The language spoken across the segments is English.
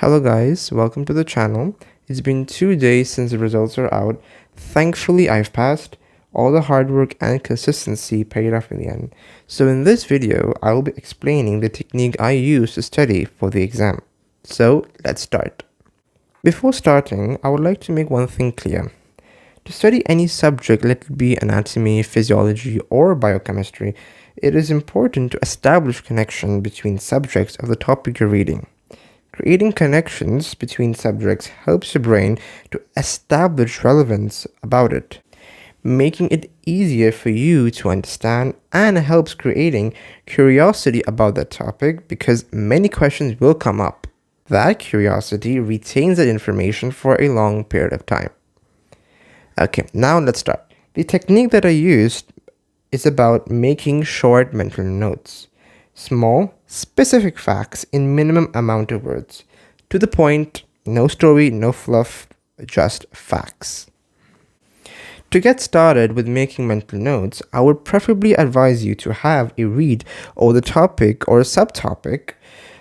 Hello guys, welcome to the channel. It's been 2 days since the results are out. Thankfully I've passed. All the hard work and consistency paid off in the end. So in this video, I will be explaining the technique I use to study for the exam. So let's start. Before starting, I would like to make one thing clear. To study any subject, let it be anatomy, physiology, or biochemistry, it is important to establish connection between subjects of the topic you're reading. Creating connections between subjects helps your brain to establish relevance about it, making it easier for you to understand, and helps creating curiosity about that topic because many questions will come up. That curiosity retains that information for a long period of time. Okay, now let's start. The technique that I used is about making short mental notes. Small, specific facts in minimum amount of words. To the point, no story, no fluff, just facts. To get started with making mental notes, I would preferably advise you to have a read over the topic or subtopic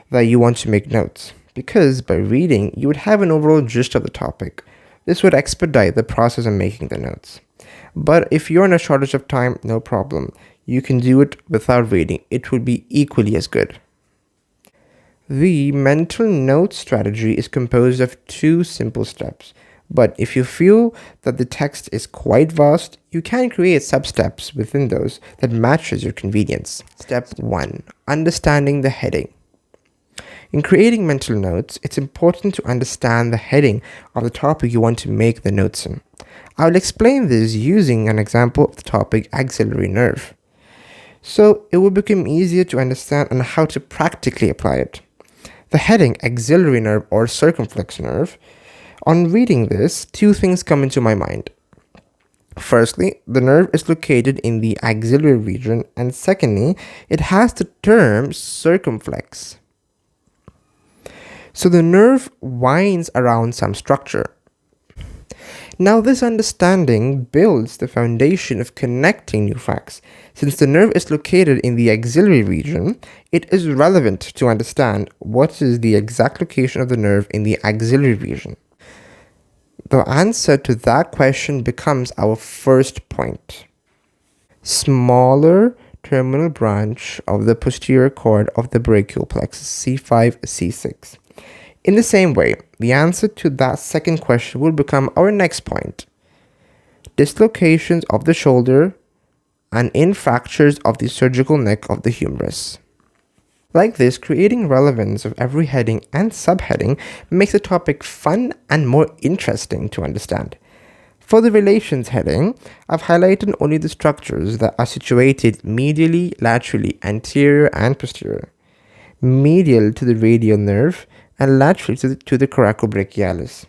that you want to make notes, because by reading, you would have an overall gist of the topic. This would expedite the process of making the notes. But if you're in a shortage of time, no problem. You can do it without reading. It would be equally as good. The mental note strategy is composed of 2 simple steps. But if you feel that the text is quite vast, you can create sub-steps within those that matches your convenience. Step 1. Understanding the heading. In creating mental notes, it's important to understand the heading of the topic you want to make the notes in. I will explain this using an example of the topic axillary nerve. So it will become easier to understand and how to practically apply it. The heading axillary nerve or circumflex nerve, on reading this, 2 things come into my mind. Firstly, the nerve is located in the axillary region, and secondly, it has the term circumflex. So the nerve winds around some structure. Now this understanding builds the foundation of connecting new facts. Since the nerve is located in the axillary region, it is relevant to understand what is the exact location of the nerve in the axillary region. The answer to that question becomes our first point. Smaller terminal branch of the posterior cord of the brachial plexus C5, C6. In the same way, the answer to that second question will become our next point. Dislocations of the shoulder and in fractures of the surgical neck of the humerus. Like this, creating relevance of every heading and subheading makes the topic fun and more interesting to understand. For the relations heading, I've highlighted only the structures that are situated medially, laterally, anterior and posterior. Medial to the radial nerve, and laterally to the coracobrachialis.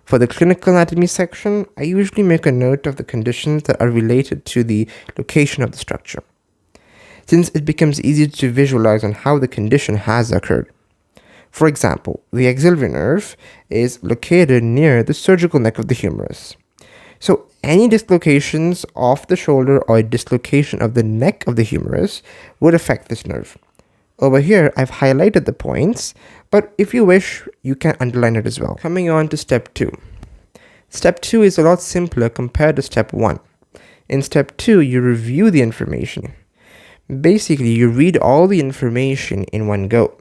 For the clinical anatomy section, I usually make a note of the conditions that are related to the location of the structure, since it becomes easier to visualize on how the condition has occurred. For example, the axillary nerve is located near the surgical neck of the humerus. So any dislocations of the shoulder or dislocation of the neck of the humerus would affect this nerve. Over here, I've highlighted the points, but if you wish, you can underline it as well. Coming on to step 2. Step 2 is a lot simpler compared to step 1. In step 2, you review the information. Basically, you read all the information in one go.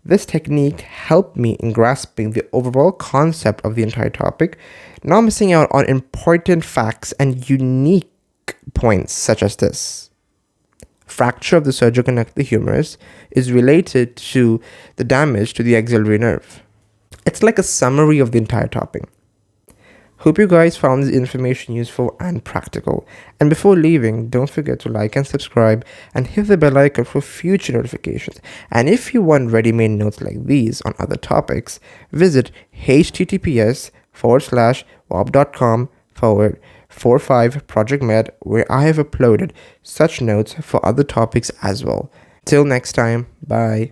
This technique helped me in grasping the overall concept of the entire topic, not missing out on important facts and unique points such as this. Fracture of the surgical neck of the humerus is related to the damage to the axillary nerve. It's like a summary of the entire topic. Hope you guys found this information useful and practical. And before leaving, don't forget to like and subscribe and hit the bell icon for future notifications. And if you want ready-made notes like these on other topics, visit https://wob.com/45projectmed, where I have uploaded such notes for other topics as well. Till next time, bye.